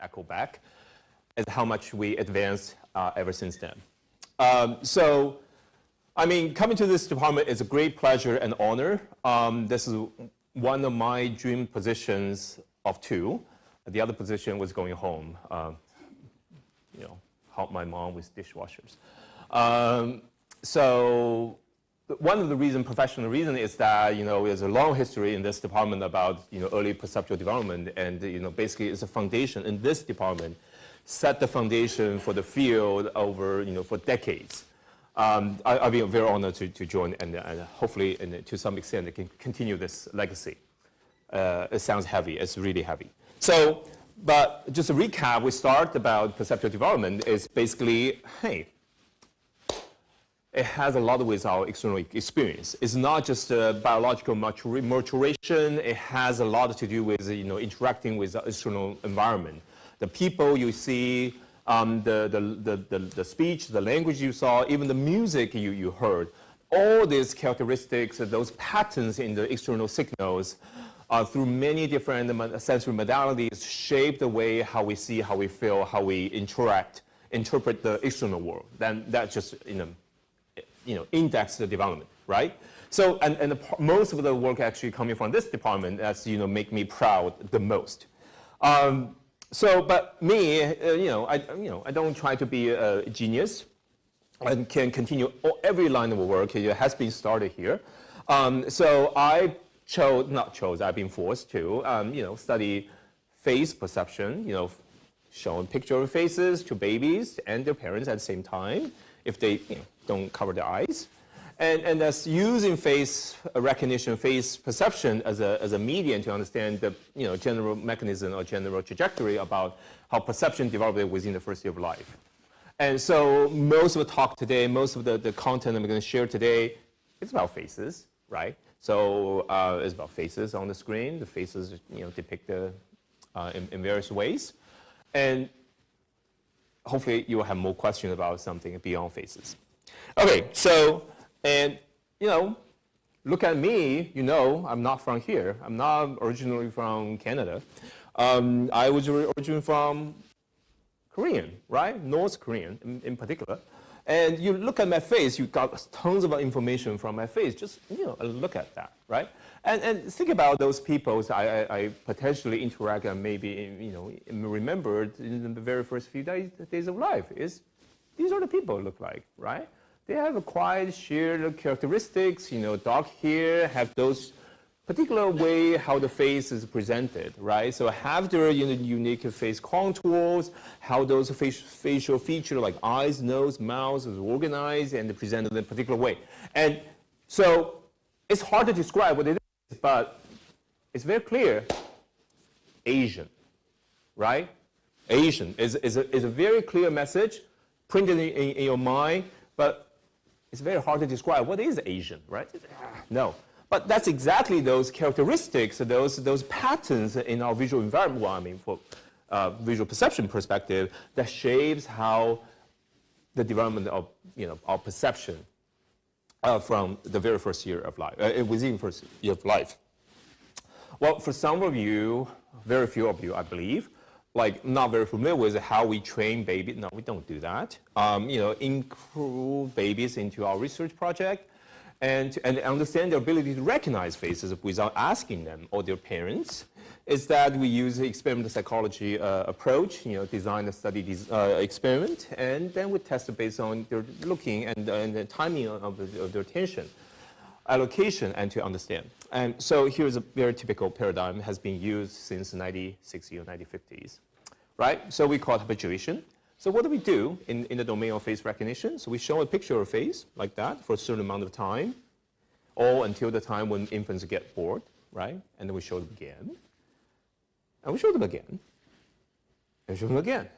echo back, is how much we advanced ever since then. So, I mean, coming to this department is a great pleasure and honor. This is one of my dream positions of 2. The other position was going home, help my mom with dishwashers. So one of the professional reasons is that, there's a long history in this department about, early perceptual development, and, basically it's a foundation in this department, set the foundation for the field over, for decades. I'll be very honored to join, and hopefully, and to some extent, it can continue this legacy. It sounds heavy. It's really heavy. So, but just a recap, we start about perceptual development is basically, hey, it has a lot with our external experience. It's not just biological maturation. It has a lot to do with, interacting with the external environment. The people you see, the speech, the language you saw, even the music you heard, all these characteristics, those patterns in the external signals, through many different sensory modalities, shape the way how we see, how we feel, how we interpret the external world. Then that just, index the development, right? So, and most of the work actually coming from this department, that's, make me proud the most. So, but me, I don't try to be a genius. I can continue every line of work. It has been started here. So I I've been forced to, study face perception, showing picture of faces to babies and their parents at the same time, if they don't cover their eyes. And that's using face recognition, face perception as a medium to understand the general mechanism or general trajectory about how perception developed within the first year of life. And so most of the talk today, most of the content I'm going to share today, it's about faces, right? So it's about faces on the screen. The faces, depict in various ways. And hopefully you will have more questions about something beyond faces. Okay, so, and, look at me, I'm not from here. I'm not originally from Canada. I was originally from Korean, right? North Korean in particular. And you look at my face, you got tons of information from my face. Just, look at that, right? And think about those people I potentially interact and maybe, remembered in the very first few days of life. These are the people look like, right? They have a quite shared characteristics, dark hair, have those particular way how the face is presented, right? So have their unique face contours, how those facial features like eyes, nose, mouth is organized and presented in a particular way. And so it's hard to describe what it is, but it's very clear, Asian, right? Asian is a very clear message printed in your mind, but it's very hard to describe what is Asian, right? No. But that's exactly those characteristics, those patterns in our visual environment, well, I mean, for visual perception perspective, that shapes how the development of, our perception from the very first year of life, within first year of life. Well, for some of you, very few of you, I believe, like not very familiar with how we train babies. No, we don't do that. Include babies into our research project. And understand their ability to recognize faces without asking them or their parents, is that we use the experimental psychology approach, design a study experiment, and then we test it based on their looking and the timing of their attention, allocation, and to understand. And so here's a very typical paradigm, has been used since the 1960s or 1950s, right? So we call it habituation. So what do we do in the domain of face recognition? So we show a picture of a face like that for a certain amount of time, or until the time when infants get bored, right? And then we show them again. And we show them again. And we show them again.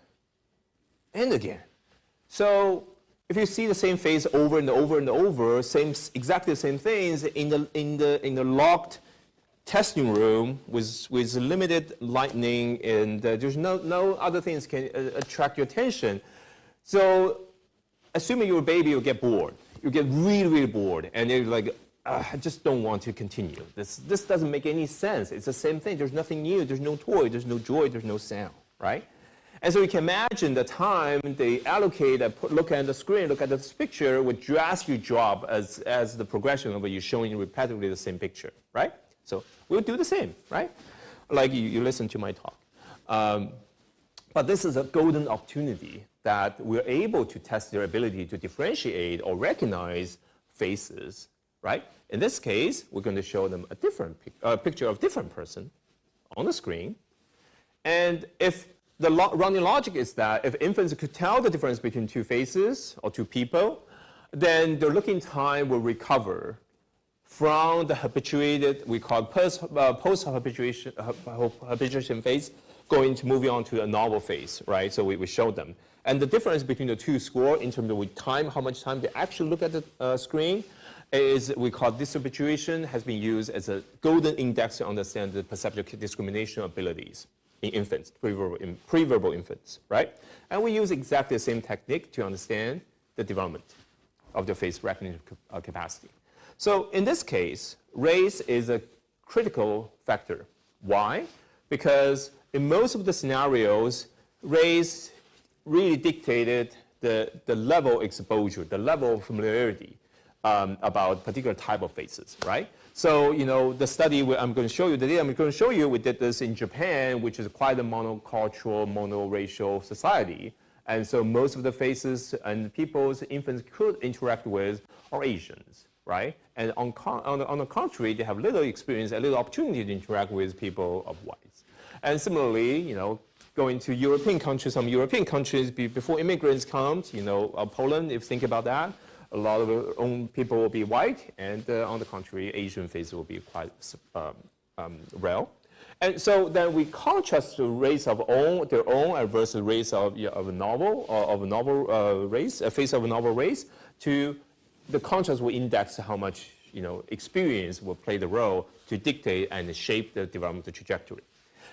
And again. So if you see the same face over and over and over, exactly the same things in the locked testing room with limited lighting, and there's no other things can attract your attention. So assuming you're a baby, you'll get bored. You get really, really bored, and you're like, I just don't want to continue. This doesn't make any sense. It's the same thing. There's nothing new. There's no toy. There's no joy. There's no sound, right? And so you can imagine the time they allocate, look at the screen, look at this picture, would drastically drop as the progression of you showing repetitively the same picture, right? So we'll do the same, right? Like you listen to my talk. But this is a golden opportunity that we're able to test their ability to differentiate or recognize faces, right? In this case, we're going to show them a different picture of a different person on the screen. And if the running logic is that if infants could tell the difference between two faces or two people, then the looking time will recover from the habituated, we call post-habituation phase, moving on to a novel phase, right? So we showed them. And the difference between the two scores in terms of time, how much time they actually look at the screen, is we call this habituation has been used as a golden index to understand the perceptual discrimination abilities in infants, pre-verbal infants, right? And we use exactly the same technique to understand the development of the face recognition capacity. So in this case, race is a critical factor. Why? Because in most of the scenarios, race really dictated the level of exposure, the level of familiarity about particular type of faces, right? So, you know, the study I'm going to show you, the data I'm going to show you, we did this in Japan, which is quite a monocultural, monoracial society. And so most of the faces and peoples infants could interact with are Asians, right? And on the contrary, they have little experience and little opportunity to interact with people of whites. And similarly, you know, going to European countries, some European countries, before immigrants come, you know, Poland, if you think about that, a lot of our own people will be white, and on the contrary, Asian faces will be quite rare. And so then we contrast the race of their own versus race of a novel race, a face of a novel race, to the contrast will index how much experience will play the role to dictate and shape the developmental trajectory.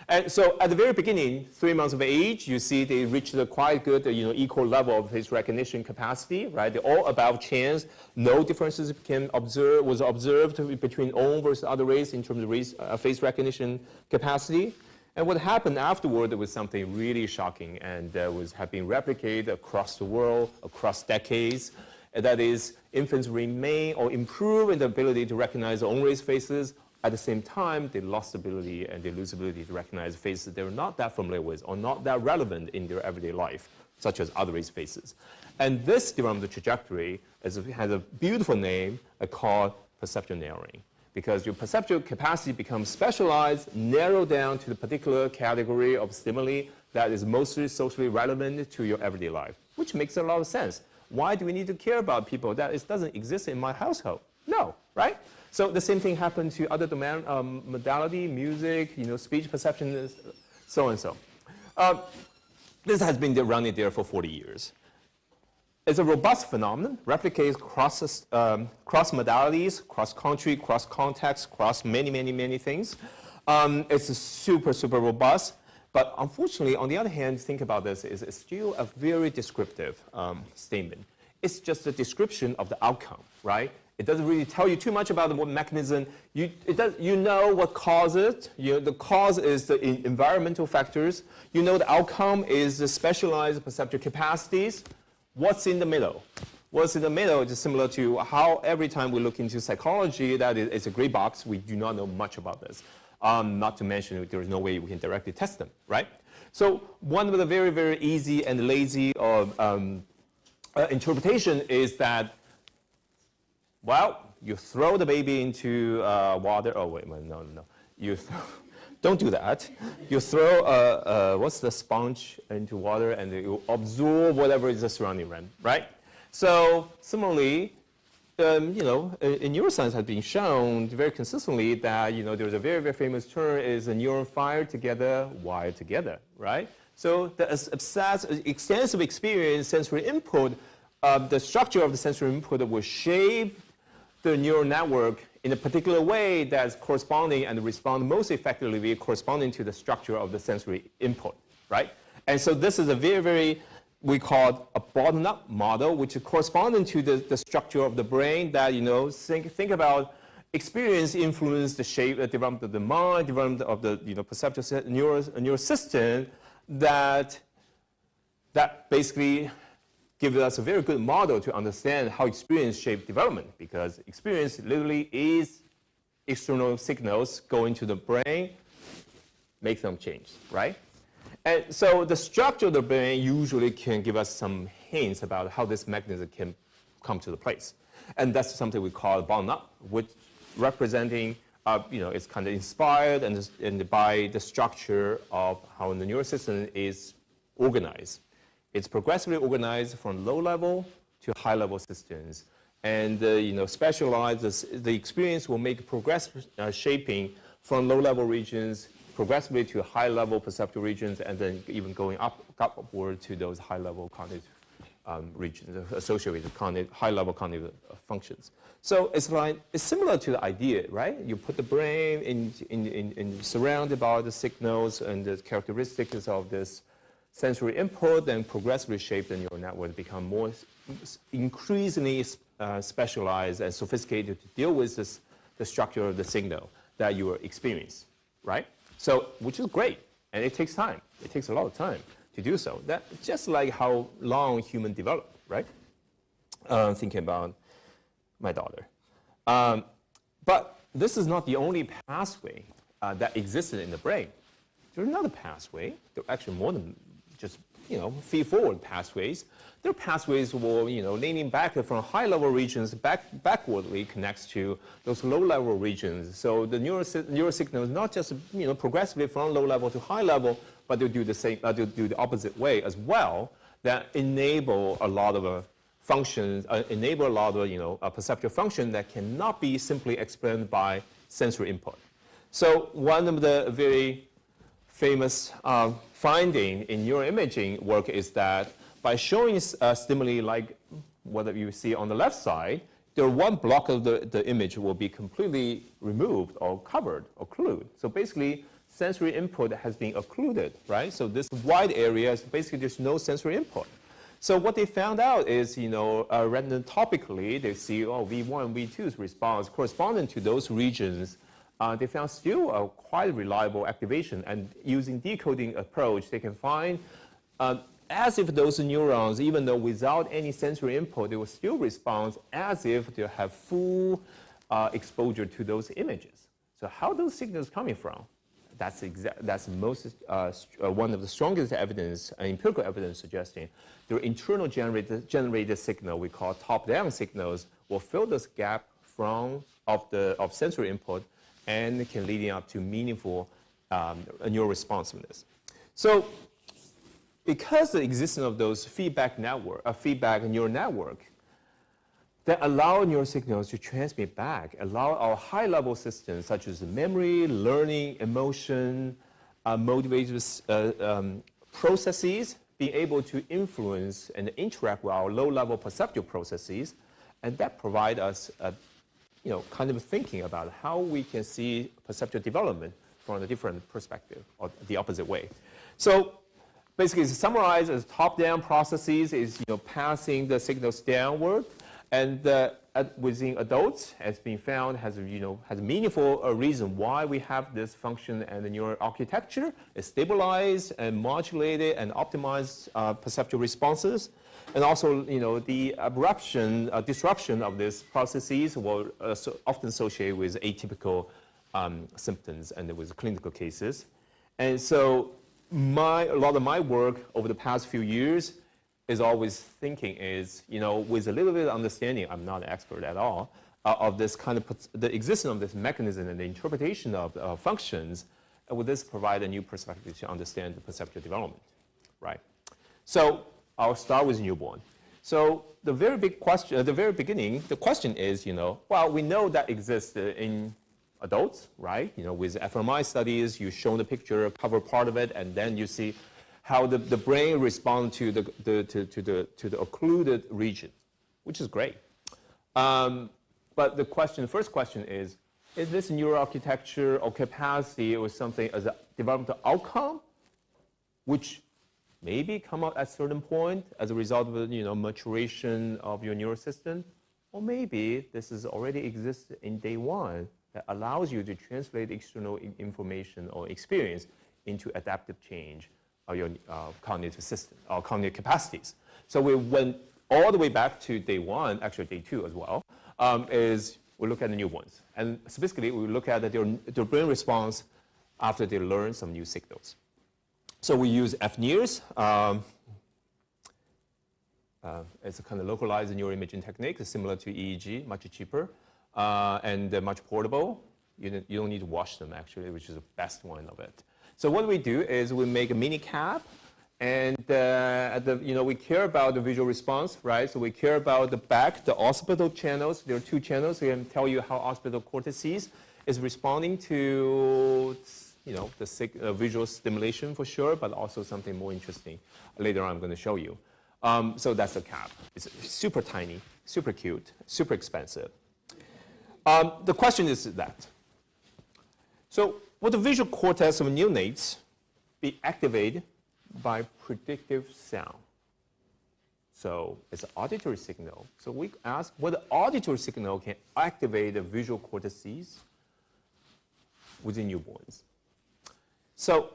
And so at the very beginning, 3 months of age, you see they reached a quite good, equal level of face recognition capacity, right? They're all above chance. No differences was observed between own versus other race in terms of race, face recognition capacity. And what happened afterward was something really shocking, and have been replicated across the world, across decades. And that is, infants remain or improve in the ability to recognize their own race faces. At the same time, they lost ability and they lose ability to recognize faces they're not that familiar with or not that relevant in their everyday life, such as other race faces. And this developmental trajectory has a beautiful name called perceptual narrowing, because your perceptual capacity becomes specialized, narrowed down to the particular category of stimuli that is mostly socially relevant to your everyday life, which makes a lot of sense. Why do we need to care about people that it doesn't exist in my household? No, right? So the same thing happened to other domain modality, music, speech perception, so and so. This has been running there for 40 years. It's a robust phenomenon, replicates cross modalities, cross country, cross context, cross many things. It's super robust. But unfortunately, on the other hand, think about this, it's still a very descriptive statement. It's just a description of the outcome, right? It doesn't really tell you too much about what mechanism. You know what causes it. The cause is the environmental factors. You know the outcome is the specialized perceptual capacities. What's in the middle? What's in the middle is similar to how every time we look into psychology, that it's a gray box. We do not know much about this. Not to mention there is no way we can directly test them, right? So one of the very easy and lazy interpretation is that, well, you throw the baby into water. Oh, wait, no. Don't do that. You throw, what's the sponge into water, and you absorb whatever is the surrounding realm, right? So similarly, in neuroscience has been shown very consistently that, there's a very famous term is a neuron fired together, wired together, right? So the extensive experience, sensory input, the structure of the sensory input will shape the neural network in a particular way that's corresponding and respond most effectively corresponding to the structure of the sensory input, right? And so this is a very we call it a bottom-up model, which is corresponding to the structure of the brain that, think about experience influence the shape, the development of the mind, development of the, perceptual neural system that that basically gives us a very good model to understand how experience shapes development, because experience literally is external signals going to the brain, make them change, right? And so the structure of the brain usually can give us some hints about how this mechanism can come to the place. And that's something we call bottom-up, which representing, it's kind of inspired and by the structure of how the neural system is organized. It's progressively organized from low-level to high-level systems. And specialized, the experience will make progressive shaping from low-level regions progressively to high-level perceptual regions, and then even going upward to those high-level cognitive regions associated with high-level cognitive functions. So it's similar to the idea, right? You put the brain in surrounded by the signals and the characteristics of this sensory input, then progressively shape the neural network to become more increasingly specialized and sophisticated to deal with the structure of the signal that you experience, right? So, which is great, and it takes time. It takes a lot of time to do so. That's just like how long humans develop, right? Thinking about my daughter. But this is not the only pathway that existed in the brain. There's another pathway. There are actually more than just feed-forward pathways. There are pathways where leaning back from high-level regions backwardly connects to those low-level regions. So the neural signals not just progressively from low level to high level, but they'll do the same. They'll do the opposite way as well. That enable a lot of functions, enable a lot of a perceptual function that cannot be simply explained by sensory input. So one of the very famous finding in neuroimaging work is that by showing stimuli like what you see on the left side, one block of the image will be completely removed or covered, occlude. So basically, sensory input has been occluded, right? So this wide area is basically there's no sensory input. So what they found out is, random-topically, they see, V1, V2's response corresponding to those regions. They found still a quite reliable activation, and using decoding approach, they can find as if those neurons, even though without any sensory input, they will still respond as if they have full exposure to those images. So how those signals coming from? That's most one of the strongest evidence, empirical evidence suggesting their internal generated signal we call top-down signals will fill this gap of sensory input and can lead up to meaningful neural responsiveness. So because the existence of those feedback neural network that allow neural signals to transmit back, allow our high-level systems such as memory, learning, emotion, motivated processes being able to influence and interact with our low-level perceptual processes, and that provide us kind of thinking about how we can see perceptual development from a different perspective, or the opposite way. So basically, it's summarized as top-down processes is passing the signals downward, and within adults, has been found has meaningful reason why we have this function and the neural architecture is stabilized and modulated and optimized perceptual responses. And also, the disruption of these processes will often associate with atypical symptoms and with clinical cases. And so a lot of my work over the past few years is always thinking is, with a little bit of understanding, I'm not an expert at all, of this kind of, the existence of this mechanism and the interpretation of functions, will this provide a new perspective to understand the perceptual development, right? So I'll start with newborn. So the very big question, at the very beginning, the question is, well, we know that exists in adults, right? With fMRI studies, you show the picture, cover part of it, and then you see how the brain responds to the occluded region, which is great. But the first question is this neural architecture or capacity or something as a developmental outcome, which maybe come out at a certain point as a result of maturation of your neural system, or maybe this is already exists in day one that allows you to translate external information or experience into adaptive change cognitive system or cognitive capacities. So we went all the way back to day 1, actually day 2 as well, is we look at the newborns. And specifically, we look at their brain response after they learn some new signals. So we use FNIRS. It's a kind of localized neuroimaging technique, similar to EEG, much cheaper, and much portable. You don't need to wash them, actually, which is the best one of it. So what we do is we make a mini cap, and we care about the visual response, right? So we care about the back, the occipital channels. There are 2 channels. We can tell you how occipital cortices is responding to the visual stimulation for sure, but also something more interesting. Later on, I'm going to show you. So that's the cap. It's super tiny, super cute, super expensive. The question is that. So will the visual cortex of neonates be activated by predictive sound? So it's an auditory signal. So we ask whether auditory signal can activate the visual cortices within newborns. So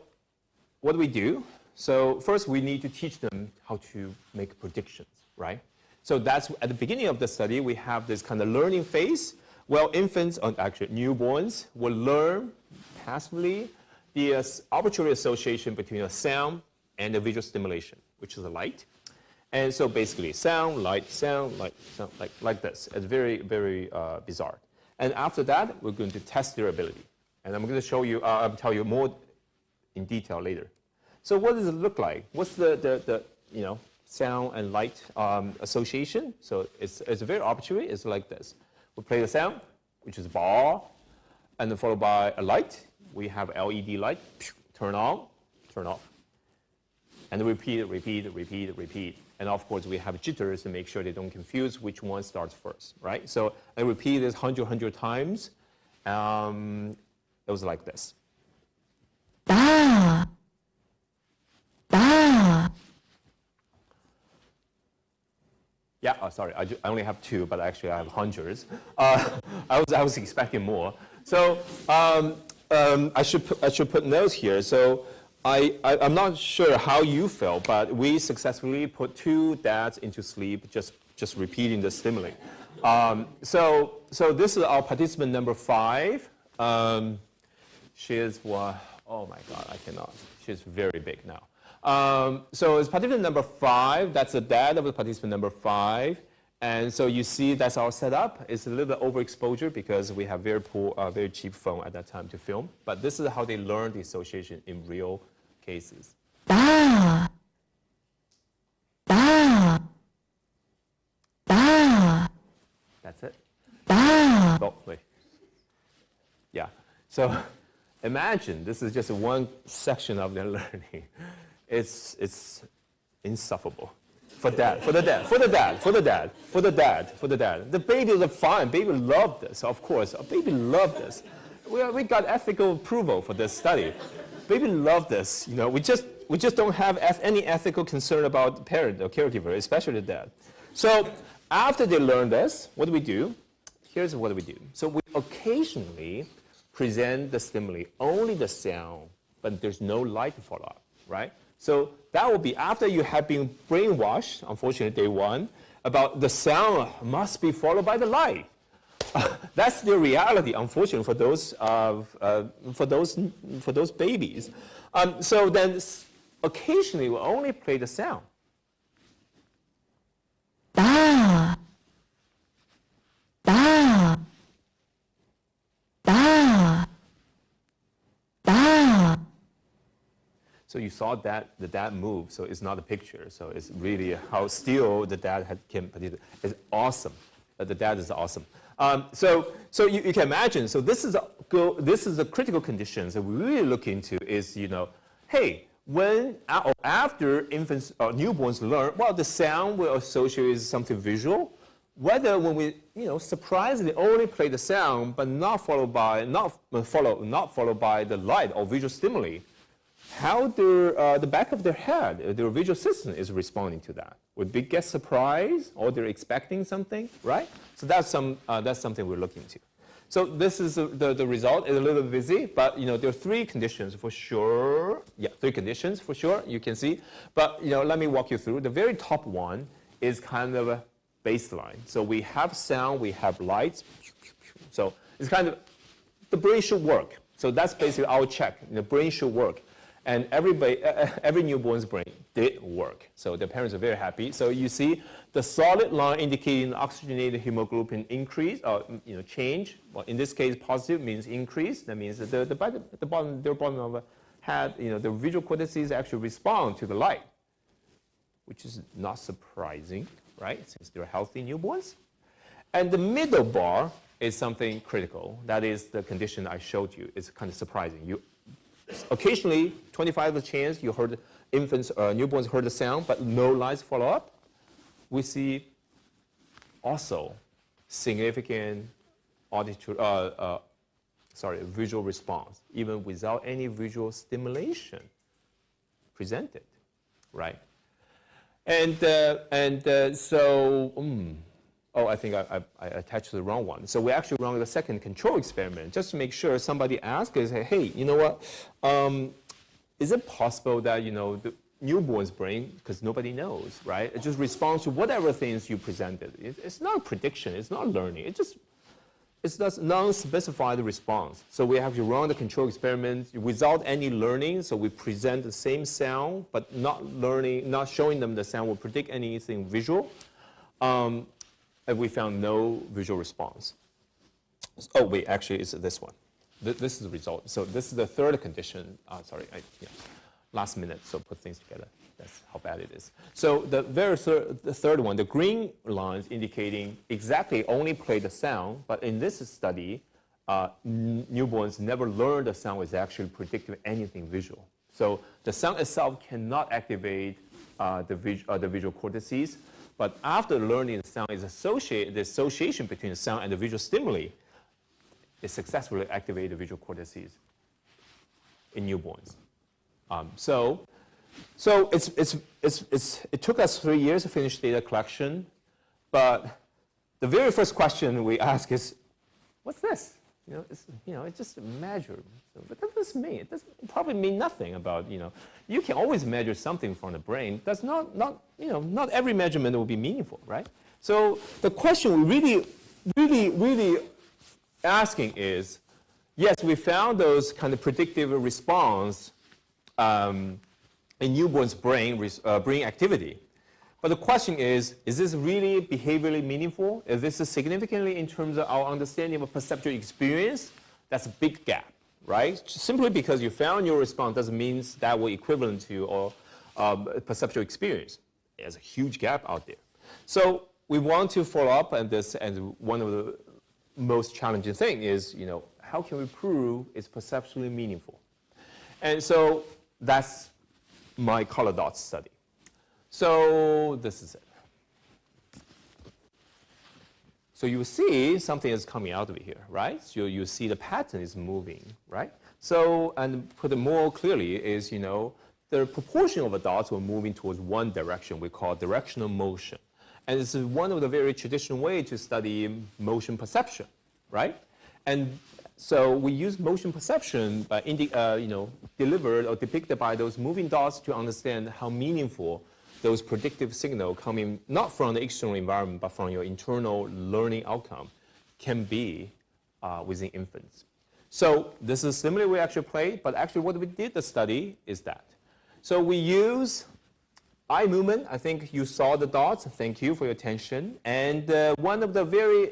what do we do? So first, we need to teach them how to make predictions, right? So that's at the beginning of the study, we have this kind of learning phase. Well, infants, actually newborns, will learn passively the arbitrary association between a sound and a visual stimulation, which is a light. And so basically, sound, light, sound, light, sound, like this. It's very, very bizarre. And after that, we're going to test their ability. And I'm going to show you, I'll tell you more in detail later. So what does it look like? What's the sound and light association? So it's very arbitrary. It's like this. We play the sound, which is a ball, and then followed by a light. We have LED light, turn on, turn off. And repeat, repeat, repeat, repeat. And of course, we have jitters to make sure they don't confuse which one starts first, right? So I repeat this 100 times. It was like this. Da. Da. Yeah, sorry, I only have 2, but actually I have hundreds. I was expecting more. So I should put notes here. So I'm not sure how you felt, but we successfully put 2 dads into sleep, just repeating the stimuli. So this is our participant number 5. She is one. Oh my God, I cannot. She's very big now. So it's participant number 5. That's the dad of the participant number 5. And so you see that's our setup. It's a little bit overexposure because we have very poor, very cheap phone at that time to film. But this is how they learn the association in real cases. Da. Da. Da. That's it. Da. Oh, wait. Yeah. So imagine this is just one section of their learning. It's insufferable. For the dad. The babies are fine. Baby love this, of course. A baby love this. We got ethical approval for this study. Baby love this. We just don't have any ethical concern about the parent or caregiver, especially the dad. So after they learn this, what do we do? Here's what we do. So we occasionally present the stimuli, only the sound, but there's no light to follow up, right? So that will be after you have been brainwashed, unfortunately, day 1, about the sound must be followed by the light. That's the reality, unfortunately, for those babies. So then, occasionally, we'll only play the sound. Da. Da. Da. Da. So you saw that the dad moved, so it's not a picture. So it's really how still the dad came. It's awesome. The dad is awesome. So you can imagine. So this is a critical condition that we really look into. Is hey, when or after infants or newborns learn, well, the sound will associate with something visual. Whether when we surprisingly only play the sound, but not followed by the light or visual stimuli, how the back of their head, their visual system is responding to that. Would they get surprised or they're expecting something, right? So that's something we're looking into. So this is the result. It's a little bit busy, but there are three conditions for sure. Yeah, three conditions for sure. You can see, but let me walk you through. The very top one is kind of a baseline. So we have sound, we have lights. So it's kind of the brain should work. So that's basically our check. The brain should work. And every newborn's brain did work. So the parents are very happy. So you see the solid line indicating oxygenated hemoglobin increase or change. Well, in this case, positive means increase. That means that the bottom of the head, the visual cortices actually respond to the light, which is not surprising, right? Since they're healthy newborns. And the middle bar is something critical. That is the condition I showed you. It's kind of surprising. Occasionally, 25% chance you heard infants, newborns heard the sound, but no lights follow up. We see also significant visual response, even without any visual stimulation presented, right? Oh, I think I attached the wrong one. So we actually run the second control experiment just to make sure somebody asks us, hey, you know what? Is it possible that, the newborn's brain, because nobody knows, right? It just responds to whatever things you presented. It's not a prediction. It's not learning. It's just non-specified response. So we have to run the control experiment without any learning. So we present the same sound, but not showing them the sound will predict anything visual. And we found no visual response. Oh, wait, actually, it's this one. This is the result. So this is the third condition. Last minute, so put things together. That's how bad it is. So the third one, the green lines indicating exactly only play the sound, but in this study, newborns never learned the sound is actually predicting anything visual. So the sound itself cannot activate the visual cortices. But after learning the sound is the association between the sound and the visual stimuli, it successfully activated the visual cortices in newborns. So it took us 3 years to finish data collection, but the very first question we ask is, what's this? It's just a measure. So what does this mean? It doesn't probably mean nothing about, you can always measure something from the brain. That's not every measurement will be meaningful, right? So the question we really asking is, yes, we found those kind of predictive response in newborn's brain activity. But the question is this really behaviorally meaningful? Is this significantly in terms of our understanding of perceptual experience? That's a big gap, right? Simply because you found your response doesn't mean that will equivalent to perceptual experience. There's a huge gap out there. So we want to follow up on this, and one of the most challenging thing is, how can we prove it's perceptually meaningful? And so that's my color dots study. So this is it. So you see something is coming out of here, right? So you see the pattern is moving, right? So, and put it more clearly is, the proportion of the dots were moving towards one direction we call directional motion. And this is one of the very traditional ways to study motion perception, right? And so we use motion perception by delivered or depicted by those moving dots to understand how meaningful those predictive signals coming not from the external environment, but from your internal learning outcome can be within infants. So this is similar we actually played, but actually what we did the study is that. So we use eye movement. I think you saw the dots. Thank you for your attention. And one of the very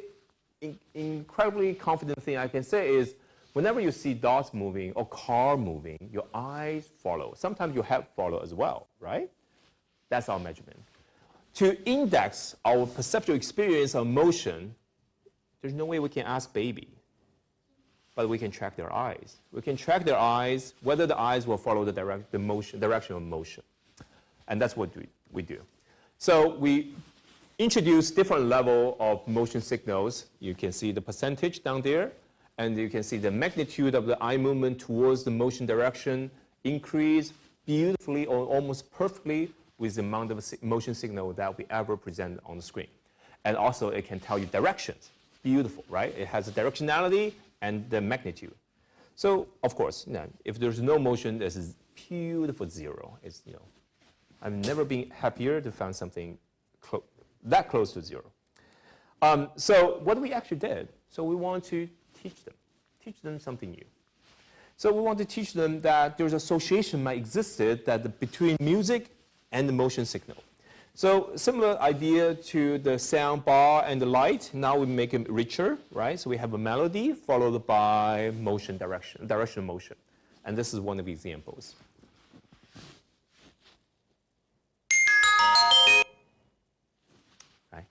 incredibly confident thing I can say is whenever you see dots moving or car moving, your eyes follow. Sometimes your head follow as well, right? That's our measurement. To index our perceptual experience of motion, there's no way we can ask baby, but we can track their eyes. We can track their eyes, whether the eyes will follow the direction of motion. And that's what we do. So we introduce different level of motion signals. You can see the percentage down there, and you can see the magnitude of the eye movement towards the motion direction increase beautifully or almost perfectly with the amount of motion signal that we ever present on the screen. And also it can tell you directions. beautiful, right? It has a directionality and the magnitude. So, of course, if there's no motion, this is beautiful zero. It's, I've never been happier to find something that close to zero. So what we actually did, so we want to teach them something new. So we want to teach them that there's association might existed that between music and the motion signal. So similar idea to the sound bar and the light. Now we make it richer, right? So we have a melody followed by motion directional motion. And this is one of the examples. Right?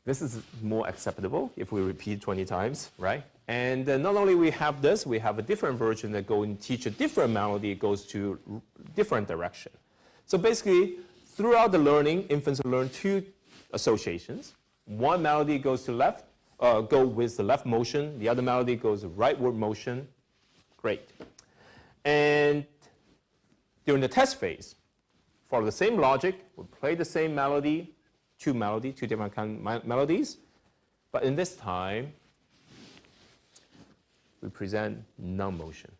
This is more acceptable if we repeat 20 times, right? And not only we have this, we have a different version that go and teach a different melody. It goes to different direction. So basically, throughout the learning, infants learn two associations. One melody goes to left, go with the left motion. The other melody goes rightward motion. Great. And during the test phase, follow the same logic. We play the same melody, two different kind of melodies. But in this time, we present non-motion.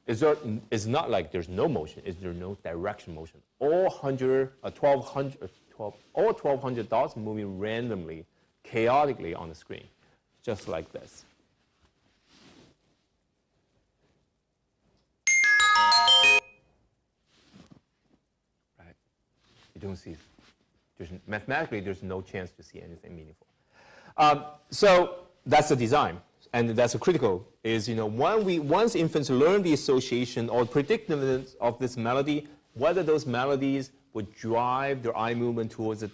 It's not like there's no motion, it's there's no direction motion. All 1,200 dots moving randomly, chaotically on the screen, just like this. Right? You don't see, mathematically, there's no chance to see anything meaningful. So that's the design. And that's critical, is once infants learn the association or predictiveness of this melody, whether those melodies would drive their eye movement towards a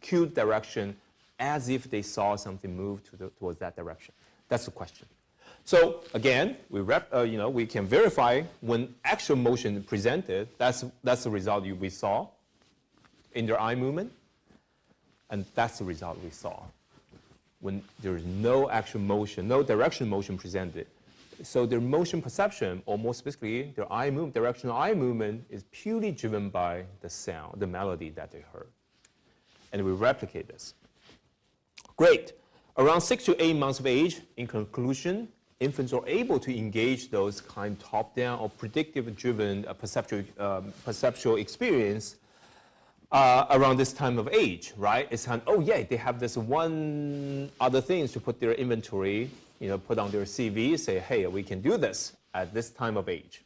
cued direction as if they saw something move towards that direction. That's the question. So again, we can verify when actual motion presented, that's the result we saw in their eye movement, and that's the result we saw when there is no actual motion, no direction motion presented. So their motion perception, or more specifically, their directional eye movement is purely driven by the sound, the melody that they heard. And we replicate this. Great. Around 6 to 8 months of age, in conclusion, infants are able to engage those kind of top-down or predictive-driven perceptual experience around this time of age, right? It's kind of, oh yeah, they have this one other things to put their inventory, put on their CV, say, hey, we can do this at this time of age.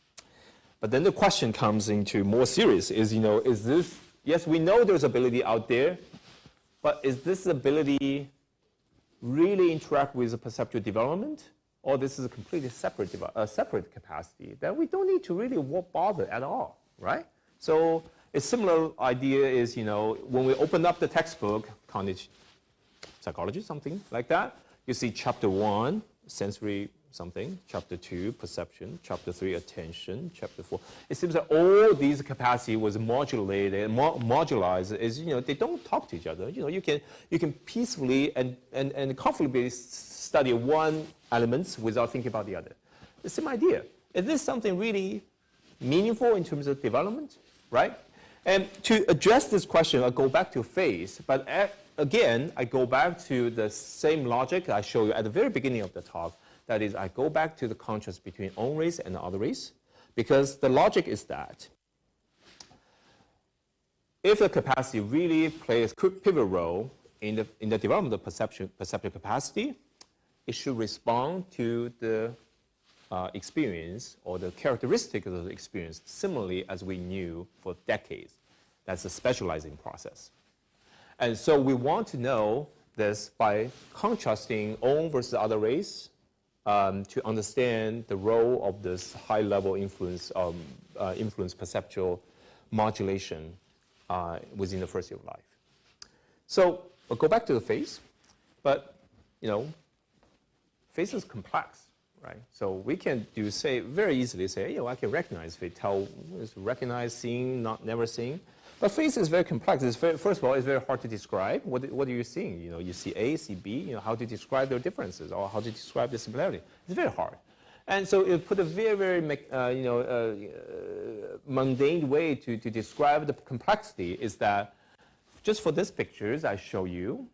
But then the question comes into more serious is, is this, yes, we know there's ability out there, but is this ability really interact with the perceptual development? Or this is a completely separate capacity that we don't need to really bother at all, right? So a similar idea is, when we open up the textbook, cognitive psychology, something like that, you see chapter 1, sensory something, chapter 2, perception, chapter 3, attention, chapter 4. It seems that all these capacity was modulated, modularized, is, they don't talk to each other. You can peacefully and comfortably study one element without thinking about the other. The same idea. Is this something really meaningful in terms of development, right? And to address this question, I'll go back to phase, but again, I go back to the same logic I showed you at the very beginning of the talk. That is, I go back to the contrast between own race and the other race, because the logic is that if the capacity really plays a pivotal role in the development of perceptual capacity, it should respond to the experience or the characteristic of the experience similarly as we knew for decades. That's a specializing process. And so we want to know this by contrasting own versus other race to understand the role of this high-level influence perceptual modulation within the first year of life. So we'll go back to the face, but face is complex. Right? So we can very easily say, I can recognize face, recognize, seeing, never seeing. But face is very complex. First of all, it's very hard to describe. What are you seeing? You see A, see B, how to describe their differences or how to describe the similarity. It's very hard. And so it put a very, very mundane way to describe the complexity is that just for these pictures I show you,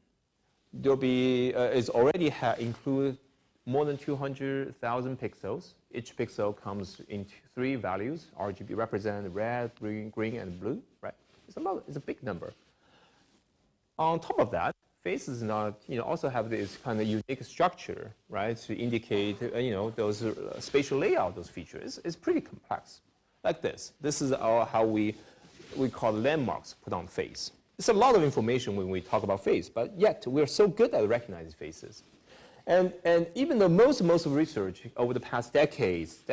there'll be, is already include more than 200,000 pixels. Each pixel comes in 3 values. RGB represent red, green, and blue, right? It's a big number. On top of that, faces not, also have this kind of unique structure, right, to indicate, those spatial layout, those features. It's pretty complex, like this. This is how we call landmarks put on face. It's a lot of information when we talk about face, but yet we're so good at recognizing faces. And even though most of research over the past decades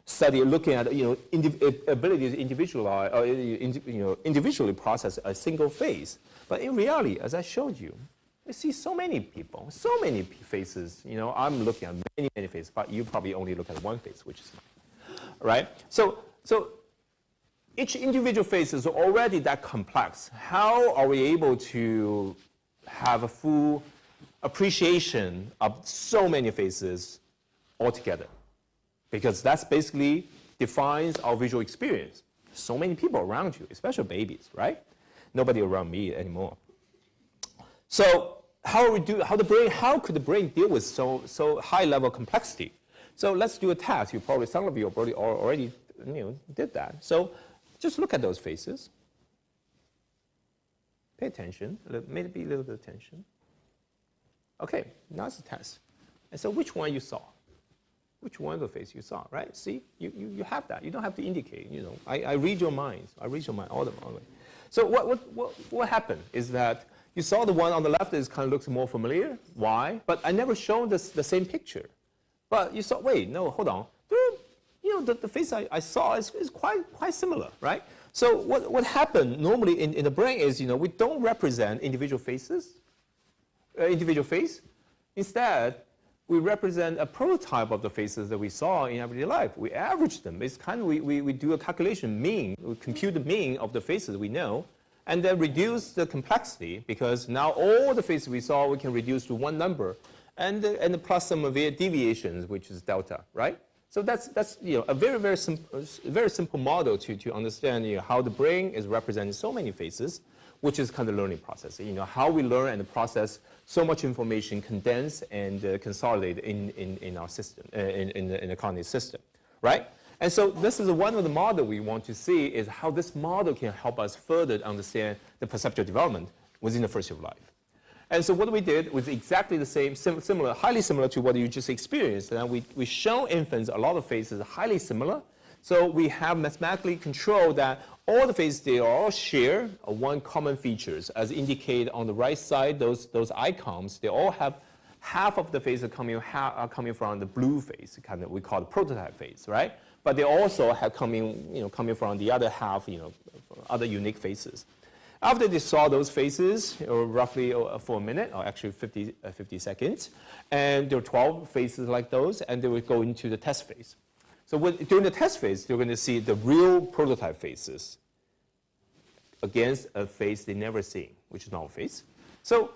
study looking at ability to individualize or individually process a single face, but in reality, as I showed you, we see so many people, so many faces. I'm looking at many faces, but you probably only look at one face, which is mine, right? So each individual face is already that complex. How are we able to have a full appreciation of so many faces altogether? Because that's basically defines our visual experience. So many people around you, especially babies, right? Nobody around me anymore. So how could the brain deal with so high level complexity? So let's do a task. Some of you already did that. So just look at those faces. Pay attention, maybe a little bit of attention. Okay, now it's a test. And so which one you saw? Which one of the face you saw, right? See, you have that. You don't have to indicate, I read your minds. I read your mind all the way. So what happened is that you saw the one on the left is kind of looks more familiar. Why? But I never shown the same picture. But you saw, wait, no, hold on. The face I saw is quite similar, right? So what happened normally in the brain is, we don't represent individual faces, individual face. Instead, we represent a prototype of the faces that we saw in everyday life. We average them. It's kind of, we do a calculation mean, we compute the mean of the faces we know, and then reduce the complexity, because now all the faces we saw, we can reduce to one number, and plus some of the deviations, which is delta, right? So that's a very simple model to understand how the brain is representing so many faces, which is kind of learning process. How we learn and process so much information, condense and consolidate in our system, in the cognitive system, right? And so this is one of the models we want to see is how this model can help us further understand the perceptual development within the first year of life. And so what we did was exactly the same, similar, highly similar to what you just experienced. And we show infants a lot of faces highly similar. So we have mathematically controlled that all the faces, they all share one common features. As indicated on the right side, those icons, they all have half of the faces are coming from the blue face, kind of we call the prototype face, right? But they also have coming from the other half, other unique faces. After they saw those faces, roughly for a minute, or actually 50 seconds, and there were 12 faces like those, and they would go into the test phase. So during the test phase, you're going to see the real prototype faces against a face they never seen, which is normal face. So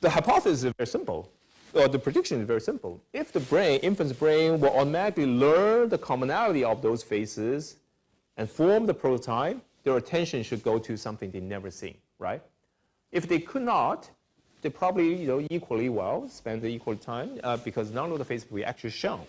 the hypothesis is very simple, or the prediction is very simple. If the infant's brain will automatically learn the commonality of those faces and form the prototype, their attention should go to something they never seen, right? If they could not, they probably equally well spend the equal time because none of the faces we actually shown,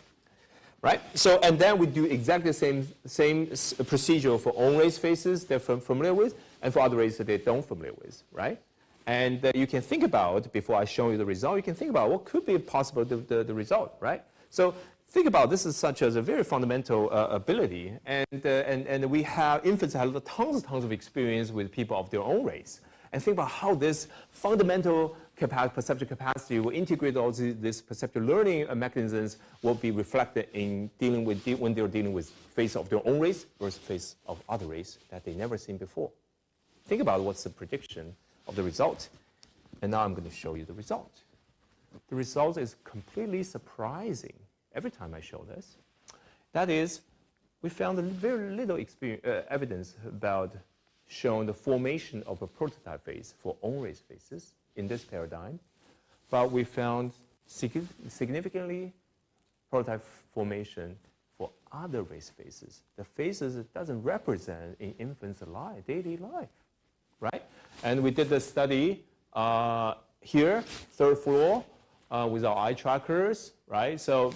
right? So and then we do exactly the same procedure for own race faces they're familiar with, and for other races that they don't familiar with, right? And you can think about, before I show you the result, you can think about what could be possible the result, right? So think about this is such as a very fundamental ability, and we have infants have tons of experience with people of their own race, and think about how this fundamental perceptual capacity will integrate all these perceptual learning mechanisms will be reflected in dealing with when they're dealing with face of their own race versus face of other race that they never seen before. Think about what's the prediction of the result, and now I'm going to show you the result. The result is completely surprising. Every time I show this, that is, we found very little evidence about showing the formation of a prototype face for own race faces in this paradigm, but we found significantly prototype formation for other race faces, the faces it doesn't represent in infants' daily life, right? And we did the study here, third floor, with our eye trackers, right? So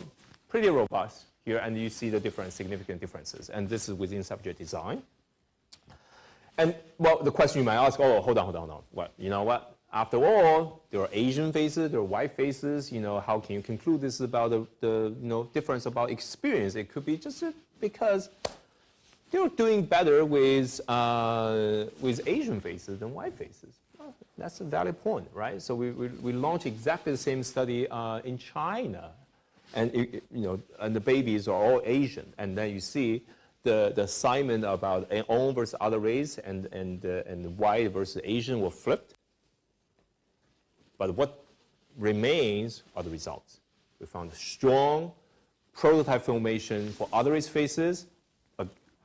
pretty robust here, and you see the different significant differences. And this is within subject design. And well, the question you might ask, oh, hold on. Well, you know what? After all, there are Asian faces, there are white faces. You know, how can you conclude this is about the difference about experience? It could be just because they're doing better with Asian faces than white faces. Well, that's a valid point, right? So we launched exactly the same study in China, and and the babies are all Asian, and then you see the assignment about own versus other race and white versus Asian were flipped. But what remains are the results. We found strong prototype formation for other race faces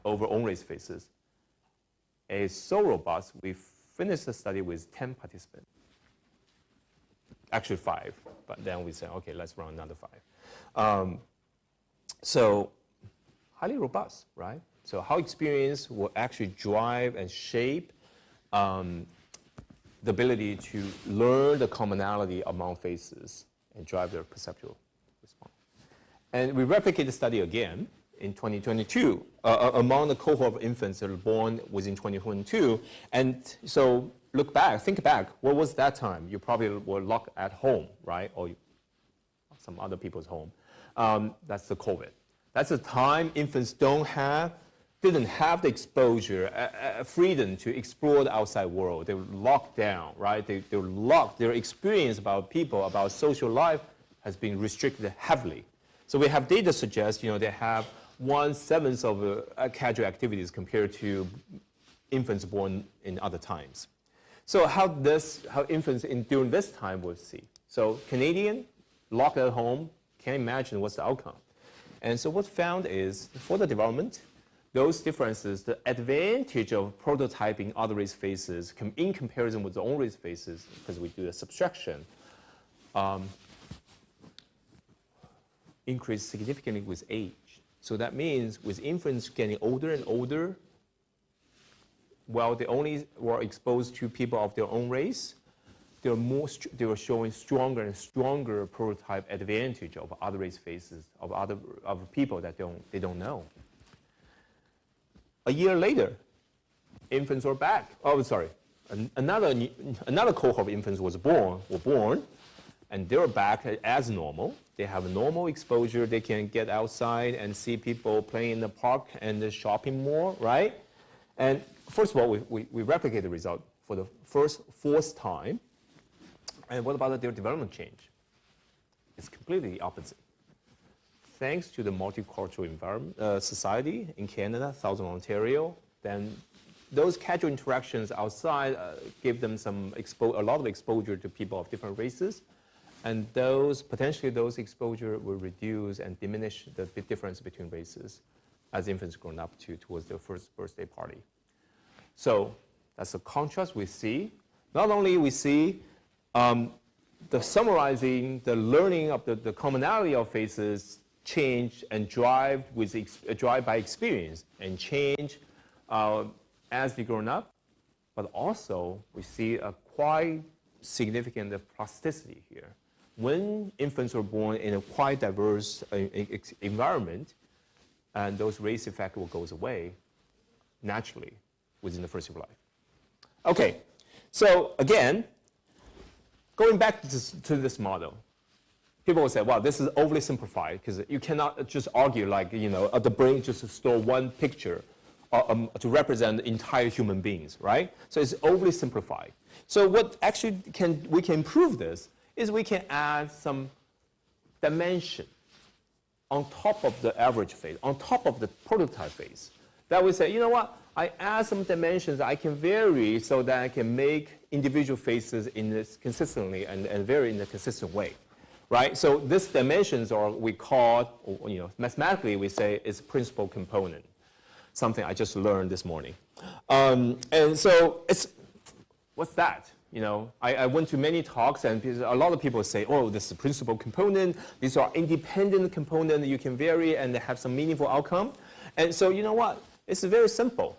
over own race faces. It's so robust, we finished the study with 10 participants. Actually 5, but then we said, okay, let's run another 5. So highly robust, right? So how experience will actually drive and shape the ability to learn the commonality among faces and drive their perceptual response. And we replicate the study again in 2022 among the cohort of infants that were born within 2022. And so think back, what was that time? You probably were locked at home, right? Or some other people's home. That's the COVID. That's the time infants didn't have the exposure, freedom to explore the outside world. They were locked down, right? They were locked. Their experience about people, about social life has been restricted heavily. So we have data suggest, they have 1/7 of casual activities compared to infants born in other times. So how infants during this time will see. So Canadian, locked at home, can't imagine what's the outcome. And so what's found is, for the development, those differences, the advantage of prototyping other race faces in comparison with the own race faces, because we do the subtraction, increase significantly with age. So that means with infants getting older and older, while they only were exposed to people of their own race, they were showing stronger and stronger prototype advantage of other race faces, of people that they don't know. A year later, infants were back. Oh, sorry. Another cohort of infants were born, and they were back as normal. They have a normal exposure. They can get outside and see people playing in the park and the shopping mall, right? And first of all, we replicate the result for the fourth time. And what about their development change? It's completely the opposite. Thanks to the multicultural environment, society in Canada, southern Ontario, then those casual interactions outside give them a lot of exposure to people of different races, and potentially those exposure will reduce and diminish the difference between races as infants grown up towards their first birthday party. So that's a contrast we see. Not only we see the summarizing, the learning of the commonality of faces change and drive by experience and change as they grown up, but also we see a quite significant plasticity here. When infants are born in a quite diverse environment, and those race effect will goes away naturally within the first year of life. Okay, so again, going back to this model, people will say, wow, this is overly simplified, because you cannot just argue like, the brain just store one picture to represent entire human beings, right? So it's overly simplified. So what actually we can improve this is we can add some dimension on top of the average phase, on top of the prototype phase. That we say, you know what, I add some dimensions I can vary so that I can make individual faces consistently and vary in a consistent way, right? So these dimensions are, we call, mathematically we say is principal component, something I just learned this morning. And so what's that? I went to many talks, and a lot of people say, oh, this is a principal component. These are independent components you can vary and have some meaningful outcome. And so you know what? It's very simple.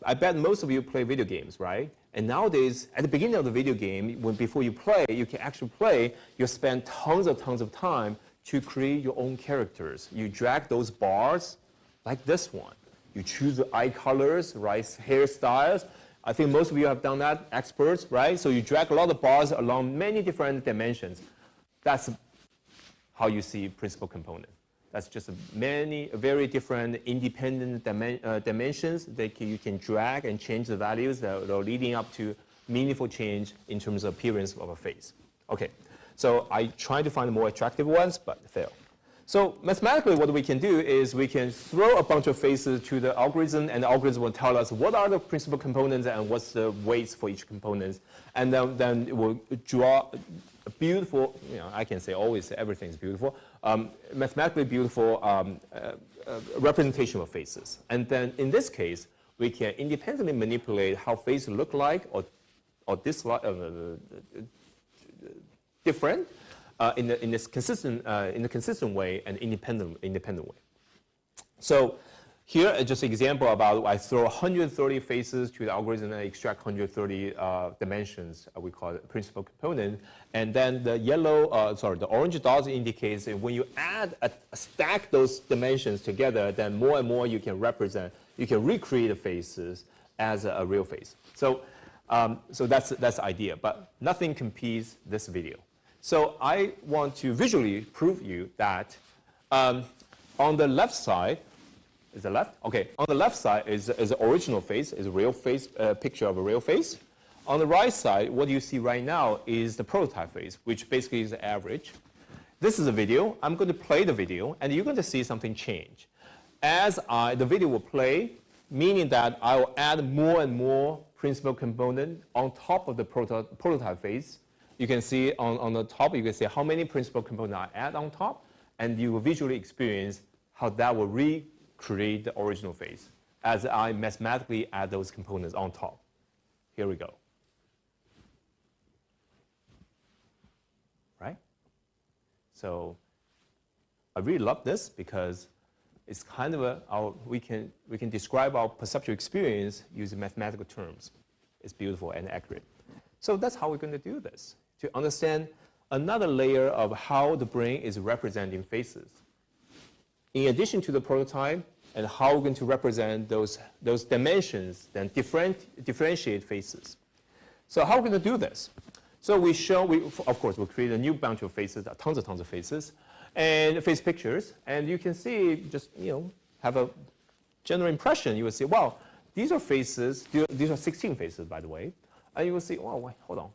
I bet most of you play video games, right? And nowadays, at the beginning of the video game, before you play, you can actually play, you spend tons of time to create your own characters. You drag those bars like this one. You choose the eye colors, right, hairstyles. I think most of you have done that, experts, right? So you drag a lot of bars along many different dimensions. That's how you see principal component. That's just many very different independent dimensions that you can drag and change the values that are leading up to meaningful change in terms of appearance of a face. Okay, so I try to find more attractive ones, but fail. So mathematically, what we can do is we can throw a bunch of faces to the algorithm, and the algorithm will tell us what are the principal components and what's the weights for each component, and then it will draw a beautiful, I can say always say everything is beautiful, mathematically beautiful representation of faces. And then in this case, we can independently manipulate how faces look like or different in a consistent way and independent way. So here is just an example about I throw 130 faces to the algorithm and I extract 130 dimensions. We call it principal component. And then the the orange dots indicates that when you stack those dimensions together, then more and more you can recreate the faces as a real face. So, so that's the idea, but nothing competes this video. So I want to visually prove you that on the left side, is the left? Okay, on the left side is the original face, is a real face, picture of a real face. On the right side, what you see right now is the prototype face, which basically is the average. This is a video. I'm going to play the video, and you're going to see something change. As the video will play, meaning that I will add more and more principal component on top of the prototype face. You can see on the top, you can see how many principal components I add on top, and you will visually experience how that will recreate the original face as I mathematically add those components on top. Here we go. Right? So I really love this because it's kind of we can describe our perceptual experience using mathematical terms. It's beautiful and accurate. So that's how we're going to do this, to understand another layer of how the brain is representing faces. In addition to the prototype and how we're going to represent those dimensions, then differentiate faces. So how are we going to do this? So of course, we'll create a new bunch of faces, tons of faces, and face pictures. And you can see, just, have a general impression. You will see, wow, these are faces. These are 16 faces, by the way. And you will see, oh, wait, hold on.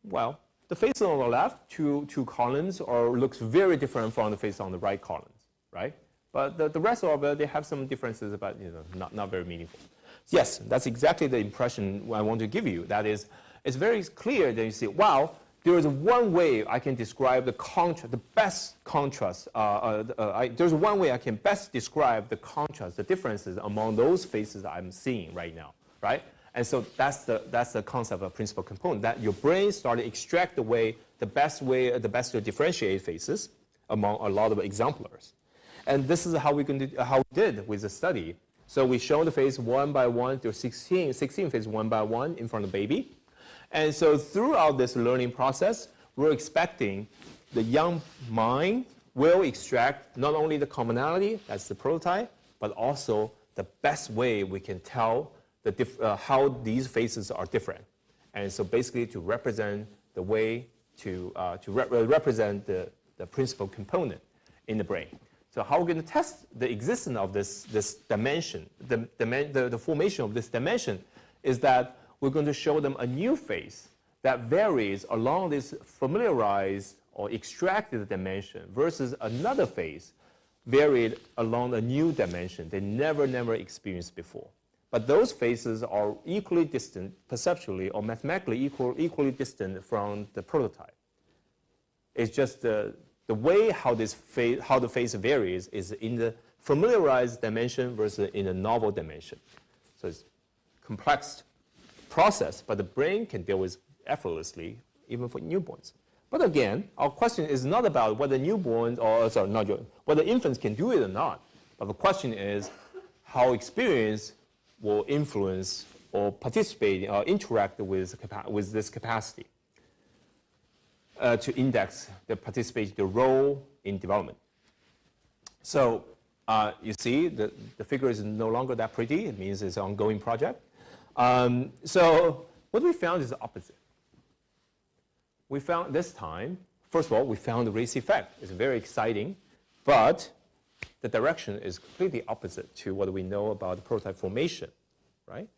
Well, the face on the left, two columns, looks very different from the face on the right columns, right? But the rest of it, they have some differences, but not very meaningful. Yes, that's exactly the impression I want to give you. That is, it's very clear that you see, wow, there is one way I can describe the contrast, the best contrast. There's one way I can best describe the contrast, the differences among those faces I'm seeing right now, right? And so that's the concept of principal component, that your brain started to extract the best to differentiate faces among a lot of exemplars. And this is how we did with the study. So we show the face one by one, there are 16 faces one by one in front of the baby. And so throughout this learning process, we're expecting the young mind will extract not only the commonality, that's the prototype, but also the best way we can tell how these faces are different. And so basically to represent the way represent the principal component in the brain. So how we're going to test the existence of this dimension, the formation of this dimension, is that we're going to show them a new face that varies along this familiarized or extracted dimension versus another face varied along a new dimension they never experienced before. But those faces are equally distant perceptually or mathematically equally distant from the prototype. It's just the way how the face varies is in the familiarized dimension versus in the novel dimension. So it's complex process, but the brain can deal with effortlessly, even for newborns. But again, our question is not about whether newborns whether infants can do it or not. But the question is how experienced will influence or participate or interact with this capacity to index the participation, the role in development. So you see the figure is no longer that pretty. It means it's an ongoing project. So what we found is the opposite. We found this time, first of all, we found the race effect. It's very exciting, but the direction is completely opposite to what we know about prototype formation, right?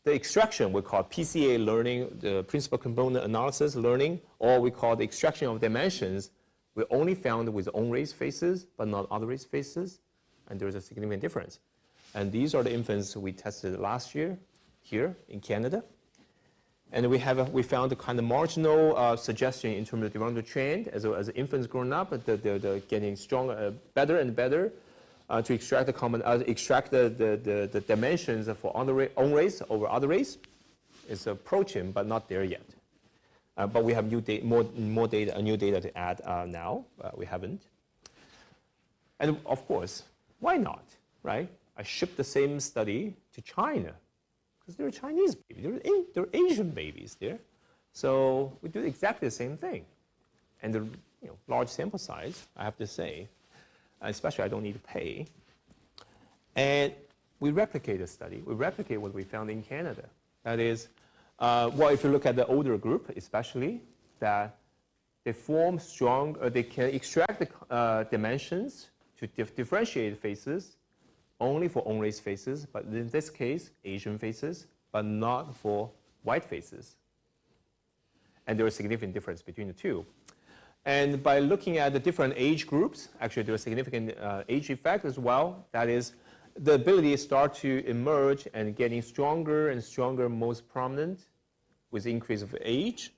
The extraction we call PCA learning, the principal component analysis learning, or we call the extraction of dimensions, we only found with own race faces, but not other race faces, and there's a significant difference. And these are the infants we tested last year here in Canada. And we found a kind of marginal suggestion in terms of developmental trend as infants growing up, they're getting stronger, better and better to extract the dimensions for own race over other race. It's approaching, but not there yet. But we have new data to add now. We haven't. And of course, why not, right? I shipped the same study to China because they're Chinese babies, they're Asian babies there. So we do exactly the same thing. And the large sample size, I have to say, especially I don't need to pay. And we replicate the study. We replicate what we found in Canada. That is, well, if you look at the older group, especially, that they form strong, they can extract the dimensions to differentiate faces only for own race faces, but in this case, Asian faces, but not for white faces. And there is a significant difference between the two. And by looking at the different age groups, actually there is a significant age effect as well. That is, the ability start to emerge and getting stronger and stronger, most prominent with increase of age,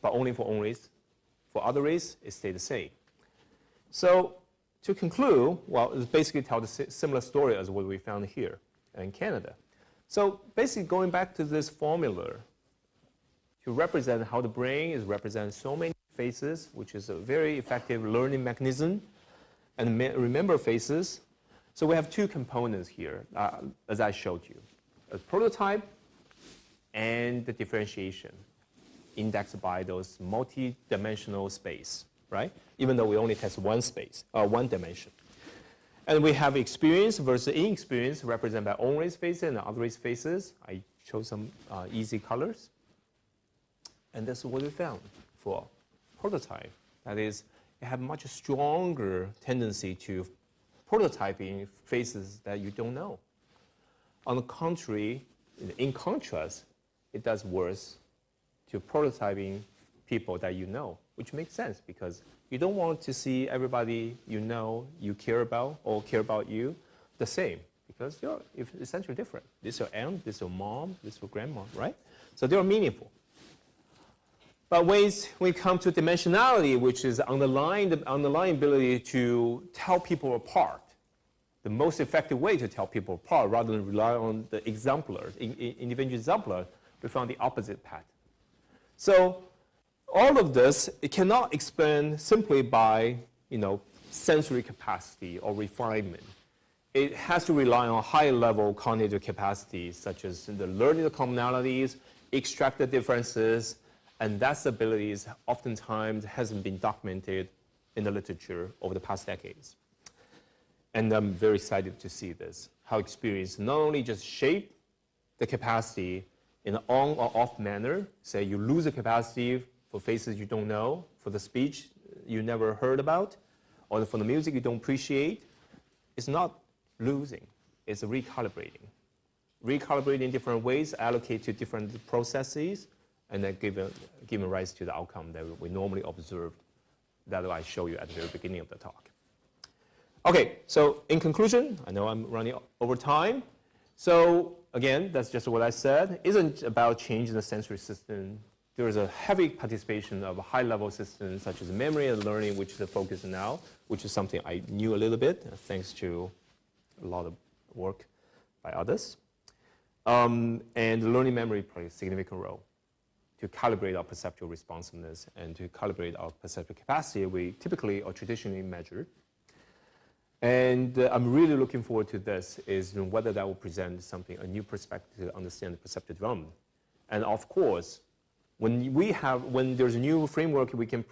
but only for own race. For other race, it stayed the same. So to conclude, well, it basically tells a similar story as what we found here in Canada. So basically going back to this formula to represent how the brain is representing so many faces, which is a very effective learning mechanism, and remember faces. So we have two components here, as I showed you, a prototype and the differentiation indexed by those multi-dimensional space, right? Even though we only test one space, one dimension. And we have experience versus inexperience represented by own race faces and other race faces. I chose some easy colors. And that's what we found for prototype. That is, it have much stronger tendency to prototyping faces that you don't know. On the contrary, in contrast, it does worse to prototyping people that you know, which makes sense because you don't want to see everybody you know, you care about, or care about you the same because you're essentially different. This is your aunt, this is your mom, this is your grandma, right? So they are meaningful. But when we come to dimensionality, which is the underlying ability to tell people apart, the most effective way to tell people apart rather than rely on the exemplars, individual exemplars, we found the opposite pattern. So all of this, it cannot explain simply by sensory capacity or refinement. It has to rely on high-level cognitive capacities, such as the learning the commonalities, extract the differences, and that abilities oftentimes hasn't been documented in the literature over the past decades. And I'm very excited to see this, how experience not only just shape the capacity in an on or off manner, say you lose the capacity for faces you don't know, for the speech you never heard about, or for the music you don't appreciate. It's not losing, it's recalibrating. Recalibrating in different ways, allocate to different processes, and then giving rise to the outcome that we normally observe that I show you at the very beginning of the talk. Okay, so in conclusion, I know I'm running over time. So again, that's just what I said. It isn't about changing the sensory system. There is a heavy participation of high-level systems such as memory and learning, which is the focus now, which is something I knew a little bit, thanks to a lot of work by others. And learning memory plays a significant role to calibrate our perceptual responsiveness and to calibrate our perceptual capacity we typically or traditionally measure. And I'm really looking forward to this, is whether that will present something, a new perspective to understand the perceptual development. And of course, when there's a new framework we can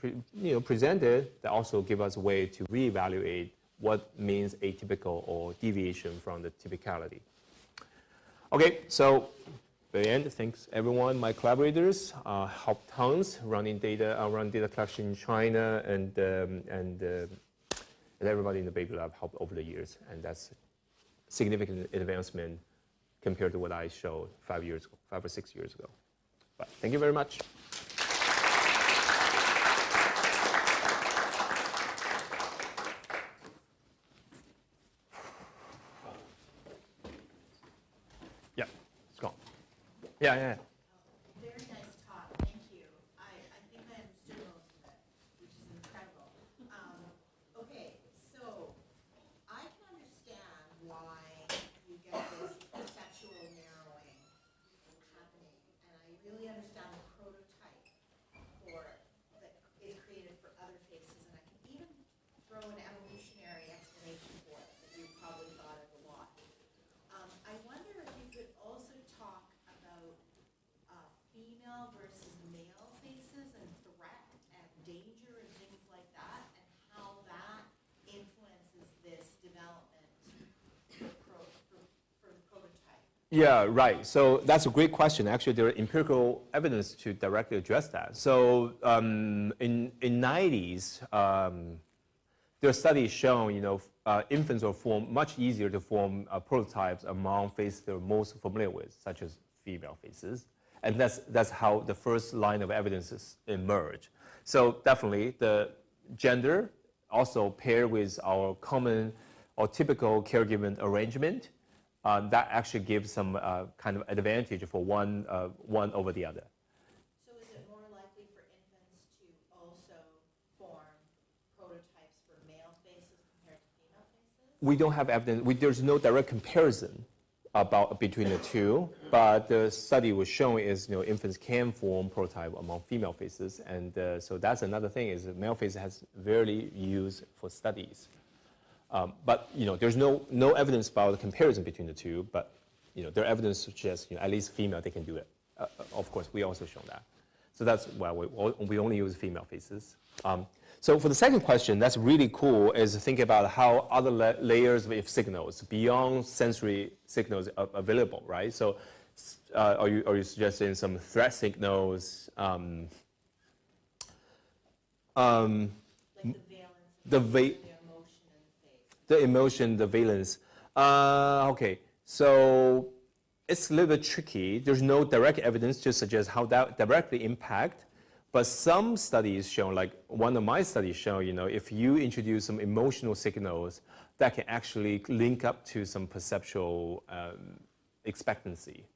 present it, that also give us a way to reevaluate what means atypical or deviation from the typicality. Okay, so at the end, thanks everyone, my collaborators, helped tons running data, run data collection in China, and everybody in the Baby Lab helped over the years, and that's significant advancement compared to what I showed 5 or 6 years ago. But thank you very much. Yeah, it's gone. Yeah. Very nice talk, thank you. I think I understood most of it, which is incredible. Okay, so I can understand why you get this perceptual narrowing happening, and I really understand the prototype that is created for other faces, and I can even throw an evolutionary explanation for it that you probably thought of a lot. I wonder if you could also talk about female versus male faces and threat and danger and things like that, and how that influences this development for the prototype. Yeah, right. So that's a great question. Actually, there are empirical evidence to directly address that. So in 90s, there are studies showing, infants are much easier to form prototypes among faces they're most familiar with, such as female faces. And that's how the first line of evidence emerged. So definitely the gender also paired with our common or typical caregiving arrangement, that actually gives some kind of advantage for one over the other. So is it more likely for infants to also form prototypes for male faces compared to female faces? We don't have evidence. There's no direct comparison between the two, but the study was showing is infants can form prototype among female faces, and so that's another thing is that male face has rarely used for studies. But there's no evidence about the comparison between the two, but there evidence suggests at least female they can do it. Of course, we also shown that. So that's why we only use female faces. So for the second question, that's really cool, is to think about how other layers of signals beyond sensory signals are available, right? So are you suggesting some threat signals? Like the valence, the emotion, the valence. Okay, so it's a little bit tricky. There's no direct evidence to suggest how that directly impact. But some studies show, like one of my studies show, if you introduce some emotional signals, that can actually link up to some perceptual expectancy.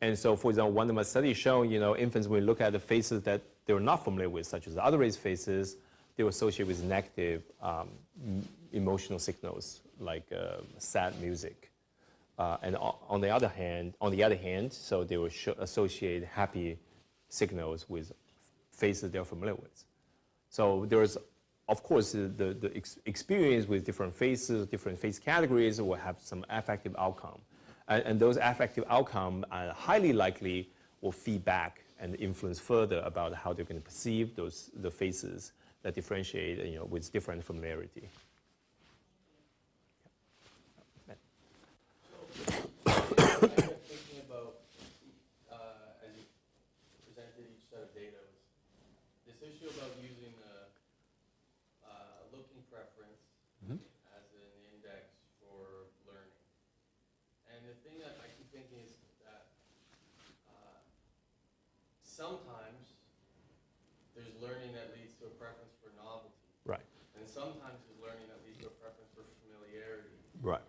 And so, for example, one of my studies show, infants, when we look at the faces that they were not familiar with, such as the other race faces, they were associated with negative emotional signals, like sad music. And on the other hand, so they will associate happy signals with faces they're familiar with. So there's, of course, the experience with different faces, different face categories will have some affective outcome. And those affective outcomes are highly likely will feed back and influence further about how they're going to perceive the faces that differentiate with different familiarity. Thinking about, as you presented each set of data, this issue about using a looking preference as an index for learning. And the thing that I keep thinking is that sometimes there's learning that leads to a preference for novelty. Right. And sometimes there's learning that leads to a preference for familiarity. Right.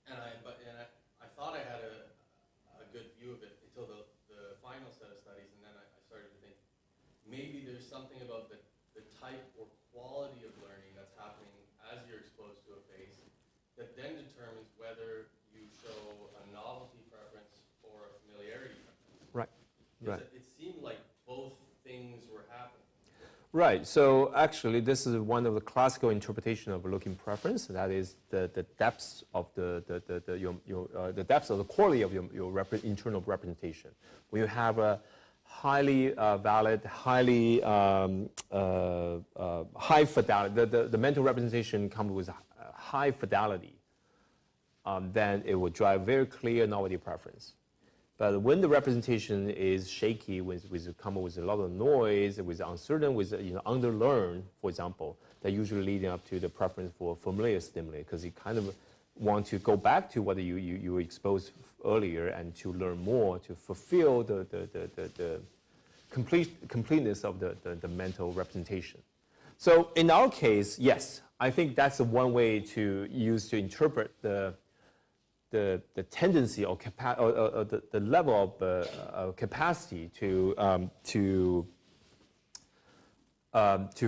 And I thought I had a good view of it until the final set of studies, and then I started to think maybe there's something about the type or quality of learning that's happening as you're exposed to a face that then determines whether you show a novelty preference or a familiarity preference. Right. Right. It seemed like both things were happening. Right. So actually, this is one of the classical interpretation of looking preference. That is the depths of the depths of the quality of your internal representation. When you have a highly valid, highly high fidelity, the mental representation comes with high fidelity, then it will drive very clear novelty preference. But when the representation is shaky, with come with a lot of noise, with uncertain, with underlearned, for example, that usually leading up to the preference for familiar stimuli, because you kind of want to go back to what you were exposed earlier and to learn more, to fulfill the completeness of the mental representation. So in our case, yes, I think that's the one way to use to interpret the tendency or the level of capacity to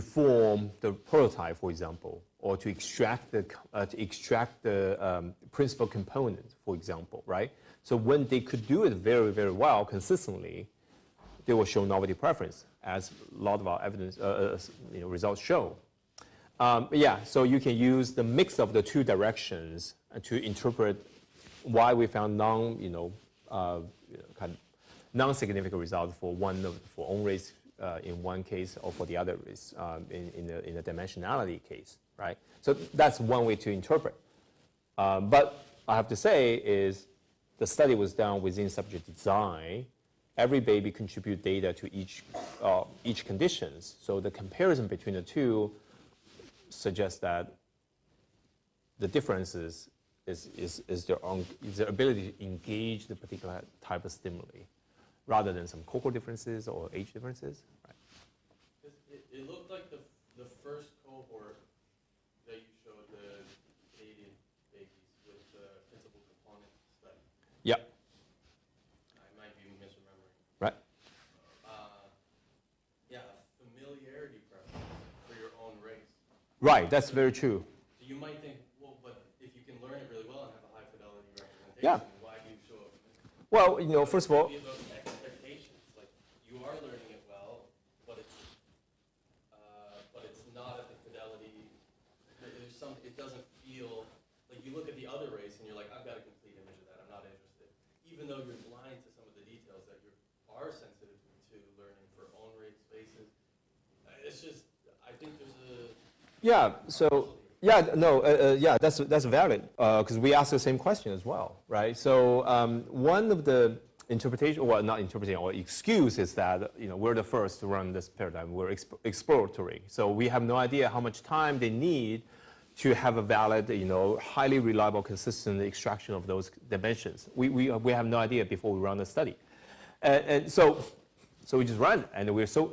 form the prototype, for example, or to extract the principal component, for example, right? So when they could do it very, very well, consistently, they will show novelty preference, as a lot of our evidence results show. Yeah, so you can use the mix of the two directions to interpret why we found non-significant results for own race in one case, or for the other race in the dimensionality case, right? So that's one way to interpret. But I have to say is the study was done within subject design. Every baby contribute data to each conditions. So the comparison between the two suggests that the differences is their ability to engage the particular type of stimuli, rather than some cohort differences or age differences. Right? It looked like the first cohort that you showed, the Canadian babies with the principal component study. Yeah. I might be misremembering. Right. Yeah, familiarity preference for your own race. Right. That's very true. So you might think, well, but if you can learn it really well and have a high fidelity representation, Yeah. why do you show it? Well, first of all, It's about expectations. Like you are learning it well, but it's not at the fidelity. There's some. It doesn't feel like you look at the other race and you're like, I've got a complete image of that. I'm not interested, even though you're blind to some of the details that you are sensitive to learning for own race spaces. It's just, I think there's a. yeah. So. Yeah, no, yeah, that's valid, because we asked the same question as well, right? So one of the interpretation, well, not interpretation, or excuse is that we're the first to run this paradigm. We're exploratory, so we have no idea how much time they need to have a valid, highly reliable, consistent extraction of those dimensions. We have no idea before we run the study, and so we just run, and we're so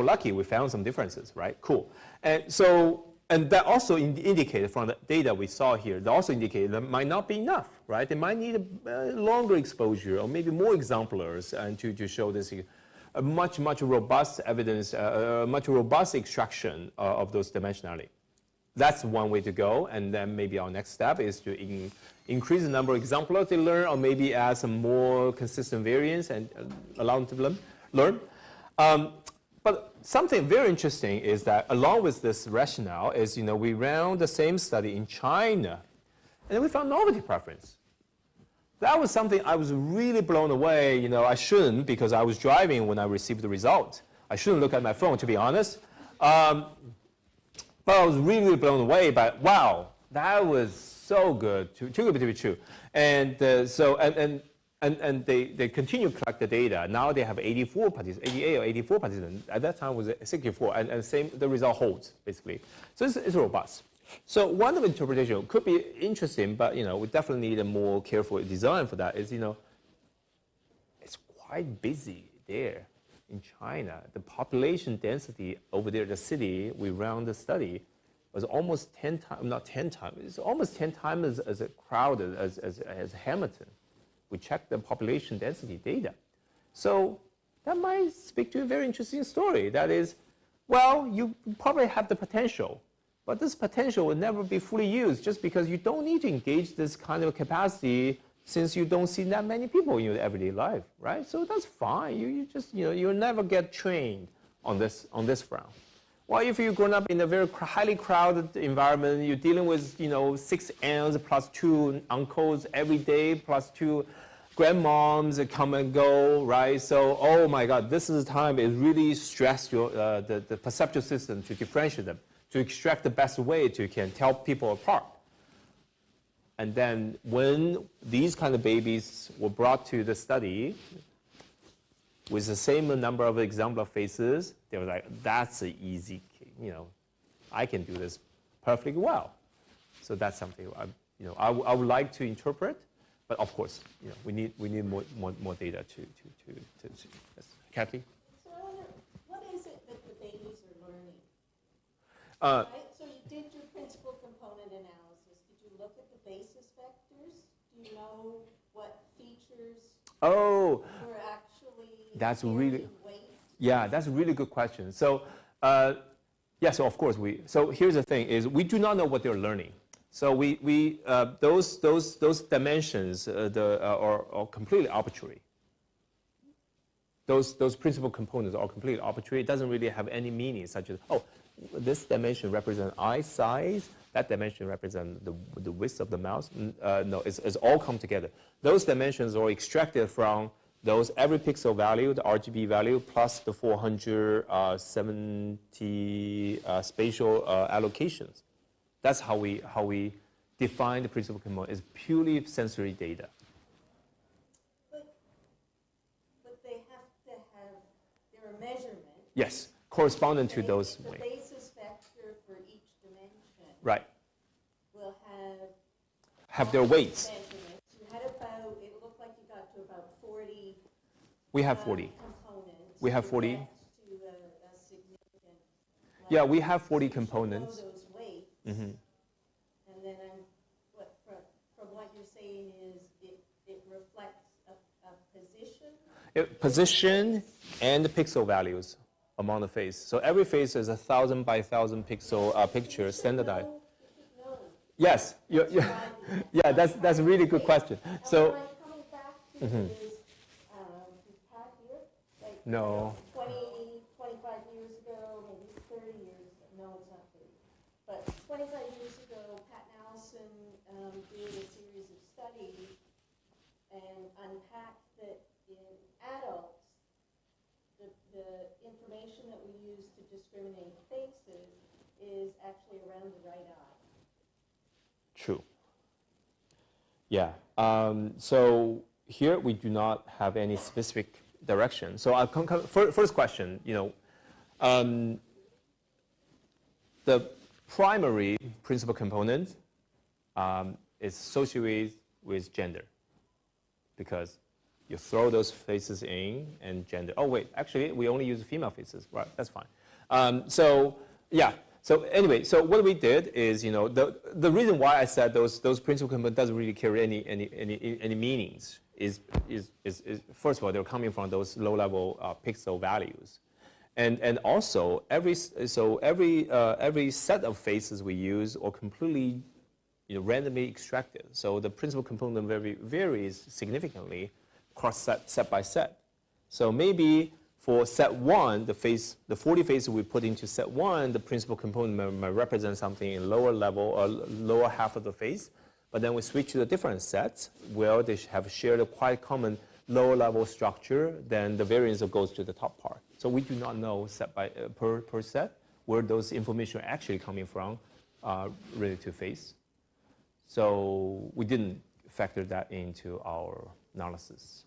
lucky we found some differences, right? Cool, and so. And that also indicated from the data we saw here, that also indicated that might not be enough, right? They might need a longer exposure or maybe more exemplars and to show this a much robust evidence, much robust extraction of those dimensionality. That's one way to go, and then maybe our next step is to increase the number of exemplars they learn, or maybe add some more consistent variance and allow them to learn. But something very interesting is that along with this rationale is, we ran the same study in China, and we found novelty preference. That was something I was really blown away. I shouldn't, because I was driving when I received the result. I shouldn't look at my phone, to be honest. But I was really blown away by, wow, that was so good, too good to be true. And And they continue to collect the data. Now they have 84 participants, 88 or 84 participants. At that time it was 64, and the result holds, basically. So it's robust. So one of the interpretation could be interesting, but we definitely need a more careful design for that. Is it's quite busy there in China. The population density over there, the city we ran the study, was almost 10 times, not 10 times. It's almost 10 times as crowded as Hamilton. We checked the population density data. So that might speak to a very interesting story. That is, well, you probably have the potential, but this potential will never be fully used just because you don't need to engage this kind of capacity since you don't see that many people in your everyday life, right? So that's fine. You just, you'll never get trained on this front. Well, if you've grown up in a very highly crowded environment, you're dealing with 6 aunts plus 2 uncles every day, plus 2 grandmoms that come and go, right? So, oh my God, this is the time it really stress your the perceptual system to differentiate them, to extract the best way to can tell people apart. And then when these kind of babies were brought to the study with the same number of exemplar faces, they were like, that's an easy, I can do this perfectly well. So that's something I would like to interpret, but of course, we need more data to yes. Kathy? So I wonder, what is it that the babies are learning? Uh, Right? So you did your principal component analysis. Did you look at the basis vectors? Do you know what features oh, were actually That's in really- weight? yeah, that's a really good question. So, yeah, so of course so here's the thing is we do not know what they're learning. So those dimensions are completely arbitrary. Those principal components are completely arbitrary. It doesn't really have any meaning, such as, oh, this dimension represents eye size, that dimension represents the width of the mouth. No, it's all come together. Those dimensions are extracted from those every pixel value, the RGB value, plus the 470 spatial allocations. That's how we define the principal component. It's purely sensory data. But they have to have their measurement. Yes, corresponding to those The weights. basis vector for each dimension Right. will Have their weights. measurements. You had about, it looked like you got to about 40 We have 40. components. We have to 40. get to a significant Yeah, level. we have 40 So you should know components. those weights. Mhm. And then from what you're saying is it reflects a position. Position and the pixel values among the face. So every face is 1,000 by 1,000 pixel picture standardized. You should know. Yes, yeah, that's a really good question. So, What I'm coming back to is Pat here, like no, 20, 25 years ago, maybe 30 years, no, it's not 30. But 25 years ago, Pat and Allison did a series of studies and unpacked that in adults, the information that we use to discriminate faces is actually around the right eye. true. Yeah, so here we do not have any specific direction. So I'll first question, the primary principal component is associated with gender because you throw those faces in and gender. Oh wait, actually we only use female faces, right? That's fine. So yeah. So anyway, so what we did is, the reason why I said those principal components doesn't really carry any meanings is first of all they're coming from those low level pixel values, and also every set of faces we use are completely randomly extracted. So the principal component varies significantly across set by set. So maybe for set 1, the 40 faces we put into set 1, the principal component might represent something in lower level or lower half of the face. But then we switch to the different sets where they have shared a quite common lower level structure, then the variance goes to the top part. So we do not know set by per set where those information are actually coming from related to face. So we didn't factor that into our analysis.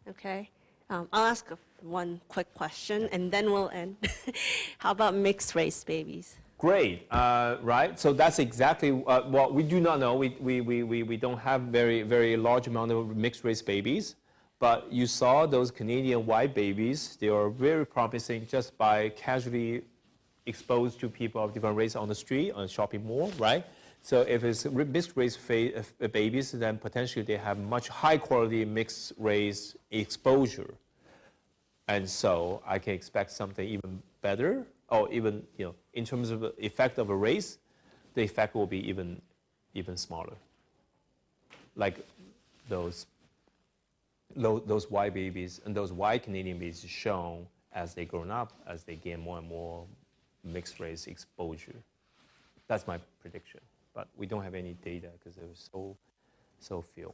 Okay. I'll ask one quick question and then we'll end. How about mixed race babies? Great, right? So that's exactly what we do not know. We don't have very large amount of mixed race babies, but you saw those Canadian white babies. They are very promising just by casually exposed to people of different race on the street, on a shopping mall, right? So if it's mixed race babies, then potentially they have much high quality mixed race exposure. And so I can expect something even better, or even, in terms of the effect of a race, the effect will be even smaller. Like those those white babies and those white Canadian babies shown as they grown up, as they gain more and more mixed race exposure. That's my prediction. But we don't have any data because there was so few.